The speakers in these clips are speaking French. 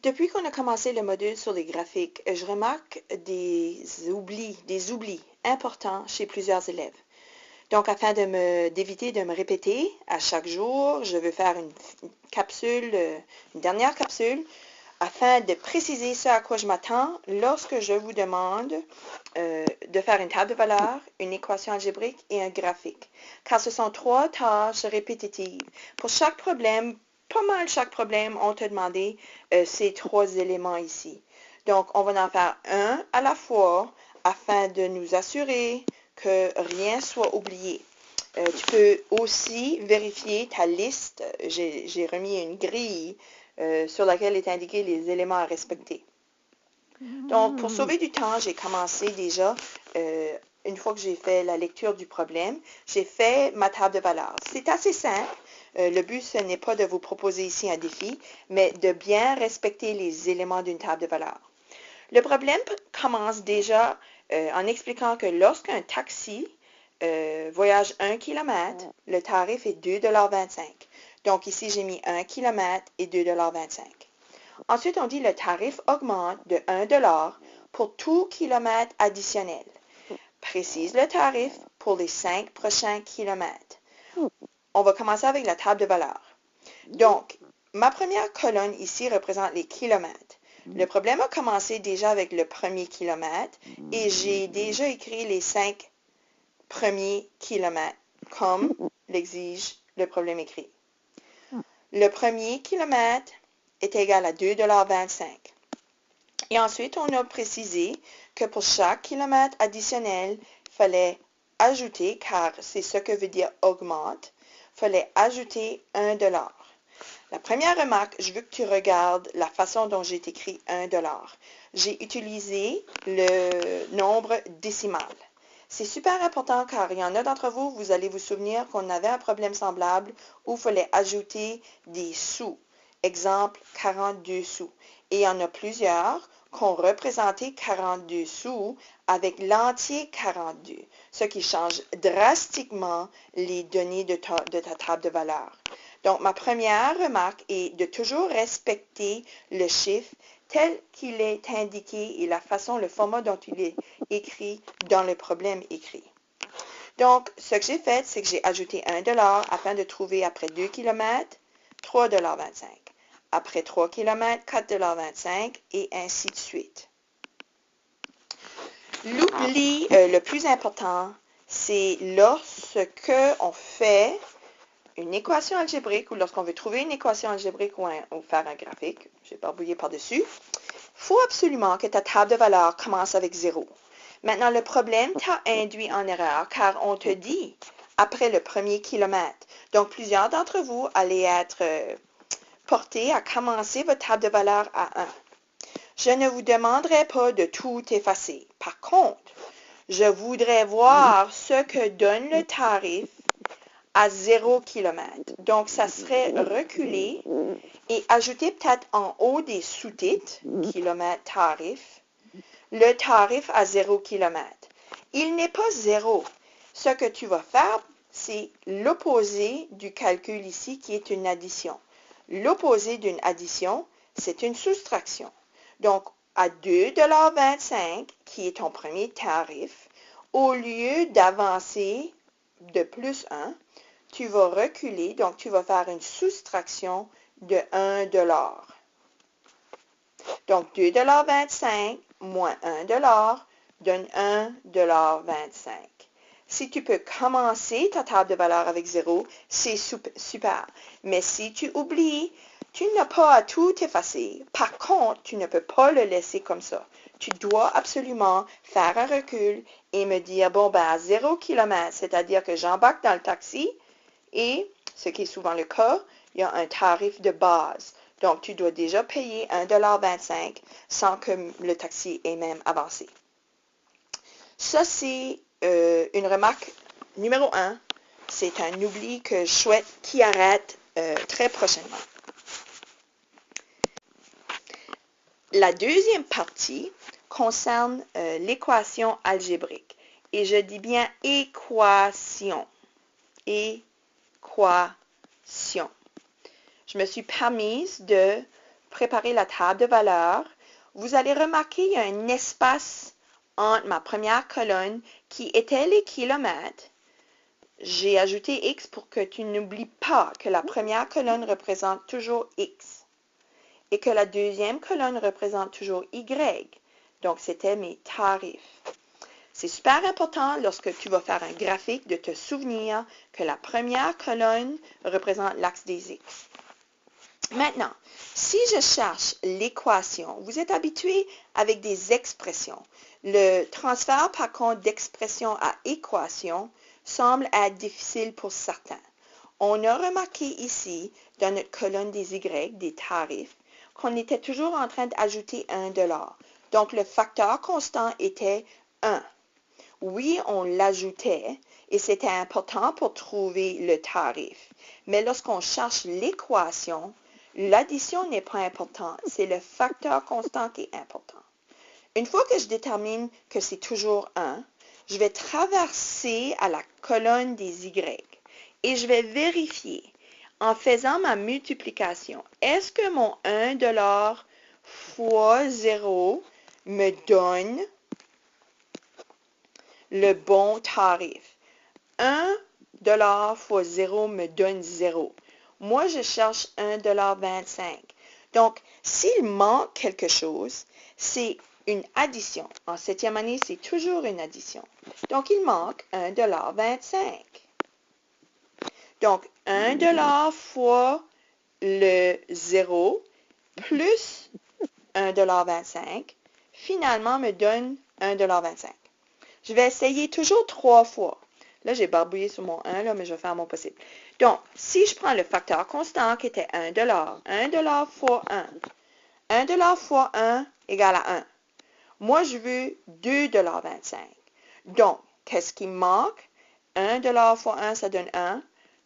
Depuis qu'on a commencé le module sur les graphiques, je remarque des oublis importants chez plusieurs élèves. Donc, afin d'éviter de me répéter à chaque jour, je veux faire une dernière capsule, afin de préciser ce à quoi je m'attends lorsque je vous demande de faire une table de valeurs, une équation algébrique et un graphique. Car ce sont 3 tâches répétitives. Pour chaque problème, pas mal chaque problème, on te demandé ces 3 éléments ici. Donc, on va en faire un à la fois afin de nous assurer que rien soit oublié. Tu peux aussi vérifier ta liste. J'ai remis une grille sur laquelle est indiqué les éléments à respecter. Donc, pour sauver du temps, j'ai commencé déjà, une fois que j'ai fait la lecture du problème, j'ai fait ma table de valeurs. C'est assez simple. Le but, ce n'est pas de vous proposer ici un défi, mais de bien respecter les éléments d'une table de valeurs. Le problème commence déjà en expliquant que lorsqu'un taxi voyage 1 km, le tarif est 2,25 $. Donc ici, j'ai mis 1 km et 2,25 $. Ensuite, on dit le tarif augmente de 1 $ pour tout kilomètre additionnel. Précise le tarif pour les 5 prochains kilomètres. On va commencer avec la table de valeurs. Donc, ma première colonne ici représente les kilomètres. Le problème a commencé déjà avec le premier kilomètre et j'ai déjà écrit les 5 premiers kilomètres comme l'exige le problème écrit. Le premier kilomètre est égal à 2,25 $. Et ensuite, on a précisé que pour chaque kilomètre additionnel, il fallait ajouter, car c'est ce que veut dire augmente, il fallait ajouter 1 $. La première remarque, je veux que tu regardes la façon dont j'ai écrit 1 $. J'ai utilisé le nombre décimal. C'est super important car il y en a d'entre vous, vous allez vous souvenir qu'on avait un problème semblable où il fallait ajouter des sous. Exemple, 42 sous. Et il y en a plusieurs qui ont représenté 42 sous avec l'entier 42, ce qui change drastiquement les données de ta table de valeurs. Donc, ma première remarque est de toujours respecter le chiffre tel qu'il est indiqué et la façon, le format dont il est écrit dans le problème écrit. Donc, ce que j'ai fait, c'est que j'ai ajouté 1 $ afin de trouver après 2 km, 3,25 $. Après 3 km, 4,25 $ et ainsi de suite. L'oubli le plus important, c'est lorsque on fait une équation algébrique ou lorsqu'on veut trouver une équation algébrique ou faire un graphique, j'ai barbouillé par-dessus, il faut absolument que ta table de valeurs commence avec 0. Maintenant, le problème t'a induit en erreur car on te dit après le premier kilomètre. Donc, plusieurs d'entre vous allaient être portés à commencer votre table de valeurs à 1. Je ne vous demanderai pas de tout effacer. Par contre, je voudrais voir ce que donne le tarif à 0 km. Donc, ça serait reculer et ajouter peut-être en haut des sous-titres, kilomètre tarif, le tarif à 0 km. Il n'est pas 0. Ce que tu vas faire, c'est l'opposé du calcul ici qui est une addition. L'opposé d'une addition, c'est une soustraction. Donc, à 2,25 $, qui est ton premier tarif, au lieu d'avancer de plus 1, tu vas reculer, donc tu vas faire une soustraction de 1 $. Donc, 2,25 $ moins 1 $ donne 1,25 $. Si tu peux commencer ta table de valeurs avec 0, c'est super. Mais si tu oublies, tu n'as pas à tout effacer. Par contre, tu ne peux pas le laisser comme ça. Tu dois absolument faire un recul et me dire, bon, ben à 0 km, c'est-à-dire que j'embarque dans le taxi et, ce qui est souvent le cas, il y a un tarif de base. Donc, tu dois déjà payer 1,25 $ sans que le taxi ait même avancé. Ça, c'est une remarque numéro 1. C'est un oubli que je souhaite qui arrête très prochainement. La deuxième partie concerne l'équation algébrique. Et je dis bien équation. Équation. Je me suis permise de préparer la table de valeurs, vous allez remarquer qu'il y a un espace entre ma première colonne qui était les kilomètres. J'ai ajouté X pour que tu n'oublies pas que la première colonne représente toujours X et que la deuxième colonne représente toujours Y. Donc, c'était mes tarifs. C'est super important lorsque tu vas faire un graphique de te souvenir que la première colonne représente l'axe des X. Maintenant, si je cherche l'équation, vous êtes habitué avec des expressions. Le transfert par contre d'expression à équation semble être difficile pour certains. On a remarqué ici, dans notre colonne des Y, des tarifs, qu'on était toujours en train d'ajouter $1. Donc, le facteur constant était 1. Oui, on l'ajoutait et c'était important pour trouver le tarif. Mais lorsqu'on cherche l'équation, l'addition n'est pas importante, c'est le facteur constant qui est important. Une fois que je détermine que c'est toujours 1, je vais traverser à la colonne des Y et je vais vérifier en faisant ma multiplication. Est-ce que mon $1 fois 0 me donne le bon tarif? $1 fois 0 me donne 0. Moi, je cherche $1,25. Donc, s'il manque quelque chose, c'est une addition. En 7e année, c'est toujours une addition. Donc, il manque $1,25. Donc, $1 fois le 0 plus $1,25 finalement me donne $1,25. Je vais essayer toujours 3 fois. Là, j'ai barbouillé sur mon 1, là, mais je vais faire mon possible. Donc, si je prends le facteur constant qui était $1, $1 fois 1, $1 fois 1 égale à 1. Moi, je veux $2,25. Donc, qu'est-ce qui me manque? $1 fois 1, ça donne 1,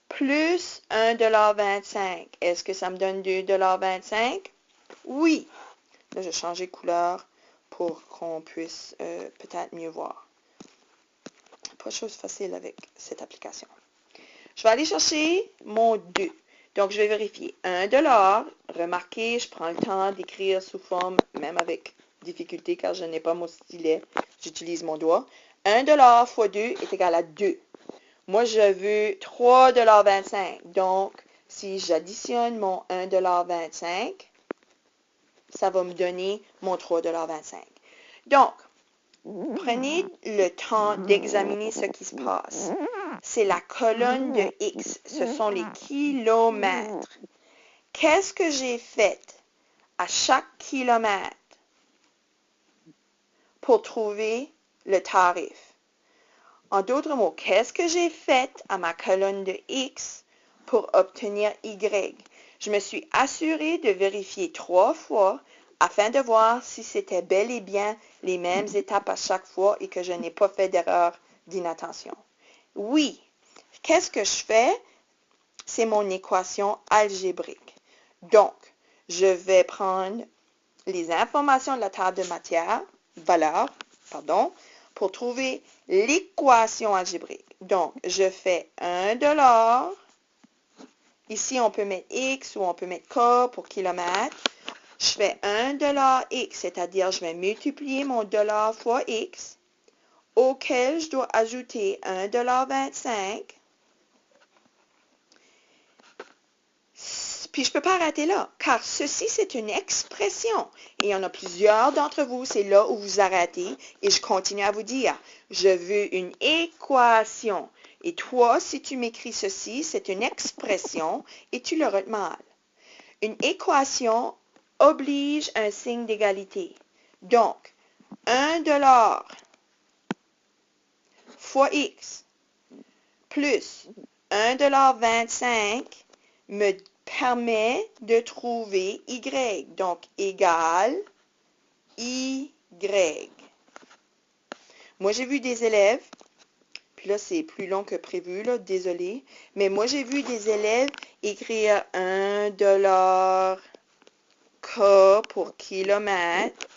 plus $1,25. Est-ce que ça me donne $2,25? Oui. Là, je vais changer de couleur pour qu'on puisse peut-être mieux voir. Pas de chose facile avec cette application. Je vais aller chercher mon 2. Donc, je vais vérifier. $1. Remarquez, je prends le temps d'écrire sous forme, même avec difficulté, car je n'ai pas mon stylet. J'utilise mon doigt. $1 fois 2 est égal à 2. Moi, je veux $3,25. Donc, si j'additionne mon $1,25, ça va me donner mon $3,25. Donc, prenez le temps d'examiner ce qui se passe. C'est la colonne de X. Ce sont les kilomètres. Qu'est-ce que j'ai fait à chaque kilomètre pour trouver le tarif? En d'autres mots, qu'est-ce que j'ai fait à ma colonne de X pour obtenir Y? Je me suis assuré de vérifier 3 fois afin de voir si c'était bel et bien les mêmes étapes à chaque fois et que je n'ai pas fait d'erreur d'inattention. Oui. Qu'est-ce que je fais? C'est mon équation algébrique. Donc, je vais prendre les informations de la table de valeur, pour trouver l'équation algébrique. Donc, je fais $1. Ici, on peut mettre X ou on peut mettre K pour kilomètre. Je fais $1 X, c'est-à-dire je vais multiplier mon dollar fois X, auquel je dois ajouter $1,25. Puis je ne peux pas arrêter là, car ceci, c'est une expression. Et il y en a plusieurs d'entre vous, c'est là où vous arrêtez. Et je continue à vous dire, je veux une équation. Et toi, si tu m'écris ceci, c'est une expression et tu le retiens mal. Une équation oblige un signe d'égalité. Donc, $1 fois X plus $1,25 me permet de trouver Y. Donc, égal Y. Moi, j'ai vu des élèves, puis là, c'est plus long que prévu, là, désolé, mais moi, j'ai vu des élèves écrire $1 K pour kilomètre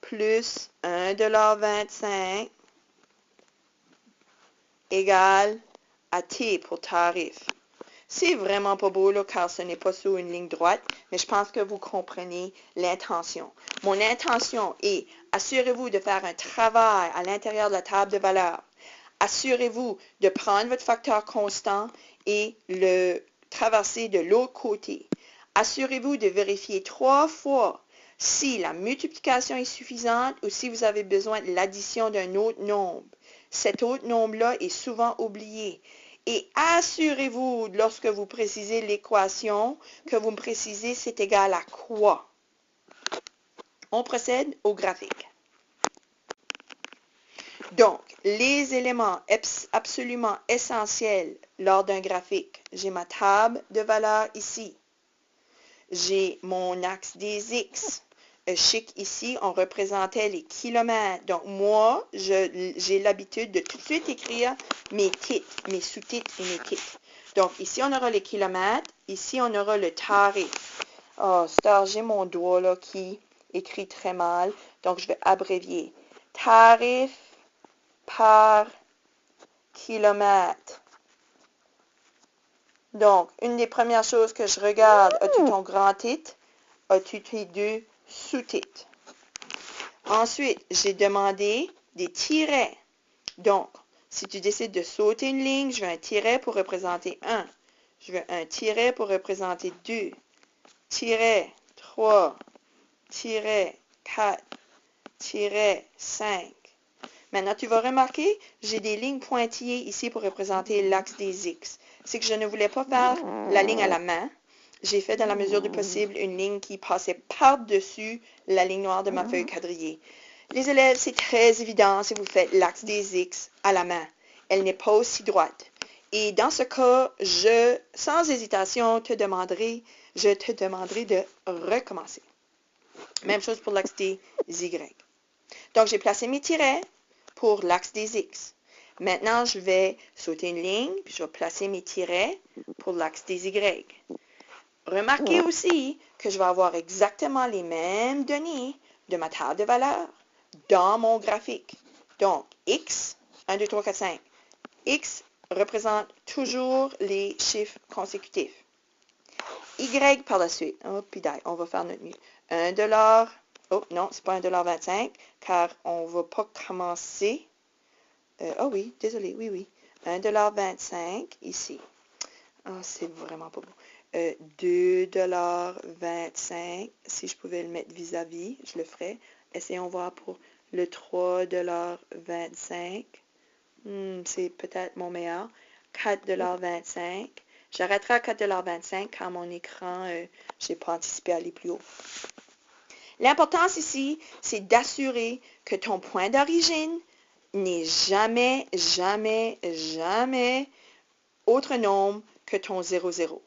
plus $1,25 égale à T pour tarif. C'est vraiment pas beau là, car ce n'est pas sur une ligne droite, mais je pense que vous comprenez l'intention. Mon intention est, assurez-vous de faire un travail à l'intérieur de la table de valeur. Assurez-vous de prendre votre facteur constant et le traverser de l'autre côté. Assurez-vous de vérifier 3 fois si la multiplication est suffisante ou si vous avez besoin de l'addition d'un autre nombre. Cet autre nombre-là est souvent oublié. Et assurez-vous, lorsque vous précisez l'équation, que vous me précisez c'est égal à quoi. On procède au graphique. Donc, les éléments absolument essentiels lors d'un graphique. J'ai ma table de valeurs ici. J'ai mon axe des X. Chic ici, on représentait les kilomètres. Donc, moi, j'ai l'habitude de tout de suite écrire mes titres, mes sous-titres et mes titres. Donc, ici, on aura les kilomètres. Ici, on aura le tarif. Oh, Star, j'ai mon doigt là qui écrit très mal. Donc, je vais abrévier. Tarif par kilomètre. Donc, une des premières choses que je regarde, as-tu ton grand titre? As-tu tes deux sous-titres? Ensuite, j'ai demandé des tirets. Donc, si tu décides de sauter une ligne, je veux un tiret pour représenter 1. Je veux un tiret pour représenter 2. Tiret 3. Tiret 4. Tiret 5. Maintenant, tu vas remarquer, j'ai des lignes pointillées ici pour représenter l'axe des X. C'est que je ne voulais pas faire la ligne à la main. J'ai fait dans la mesure du possible une ligne qui passait par-dessus la ligne noire de ma feuille quadrillée. Les élèves, c'est très évident si vous faites l'axe des X à la main. Elle n'est pas aussi droite. Et dans ce cas, sans hésitation, je te demanderai de recommencer. Même chose pour l'axe des Y. Donc, j'ai placé mes tirets pour l'axe des X. Maintenant, je vais sauter une ligne, puis je vais placer mes tirets pour l'axe des Y. Remarquez aussi que je vais avoir exactement les mêmes données de ma table de valeurs dans mon graphique. Donc, X, 1, 2, 3, 4, 5. X représente toujours les chiffres consécutifs. Y par la suite. Oh, puis on va faire notre mieux. 1$. Oh, non, c'est pas 1,25$, car on ne va pas commencer. Oh oui, désolé, oui. 1,25$ ici. Oh, c'est vraiment pas beau. 2,25$. Si je pouvais le mettre vis-à-vis, je le ferais. Essayons voir pour le 3,25$. C'est peut-être mon meilleur. 4,25$. J'arrêterai à 4,25$ car mon écran, je n'ai pas anticipé à aller plus haut. L'importance ici, c'est d'assurer que ton point d'origine n'est jamais autre nombre que ton 0,0.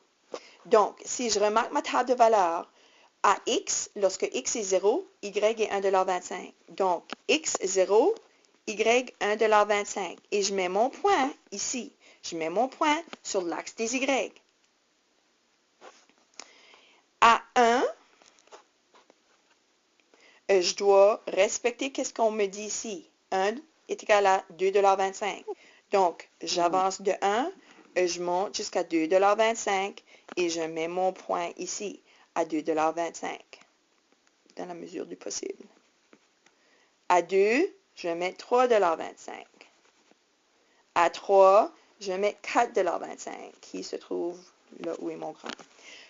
Donc, si je remarque ma table de valeurs, à X, lorsque X est 0, Y est 1,25$. Donc, X 0, Y 1,25$. Et je mets mon point ici. Je mets mon point sur l'axe des Y. À 1, je dois respecter ce qu'on me dit ici. 1 est égal à 2,25$. Donc, j'avance de 1, je monte jusqu'à 2,25$ et je mets mon point ici à 2,25$ dans la mesure du possible. À 2, je vais mettre 3,25$. À 3, je vais mettre 4,25$ qui se trouve là où est mon grand.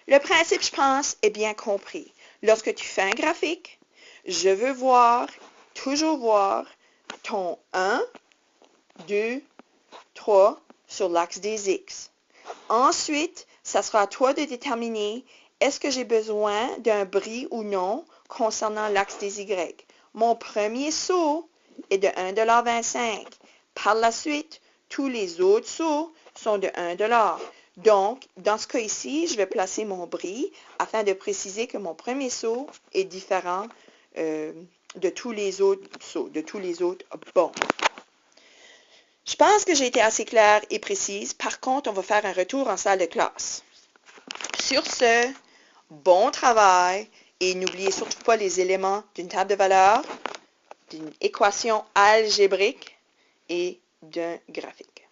Le principe, je pense, est bien compris. Lorsque tu fais un graphique, je veux toujours voir ton 1, 2, 3 sur l'axe des X. Ensuite, ça sera à toi de déterminer est-ce que j'ai besoin d'un bris ou non concernant l'axe des Y. Mon premier saut est de 1,25$. Par la suite, tous les autres sauts sont de 1$. Donc, dans ce cas ici, je vais placer mon bris afin de préciser que mon premier saut est différent de tous les autres sauts, de tous les autres bons. Je pense que j'ai été assez claire et précise. Par contre, on va faire un retour en salle de classe. Sur ce, bon travail et n'oubliez surtout pas les éléments d'une table de valeurs, d'une équation algébrique et d'un graphique.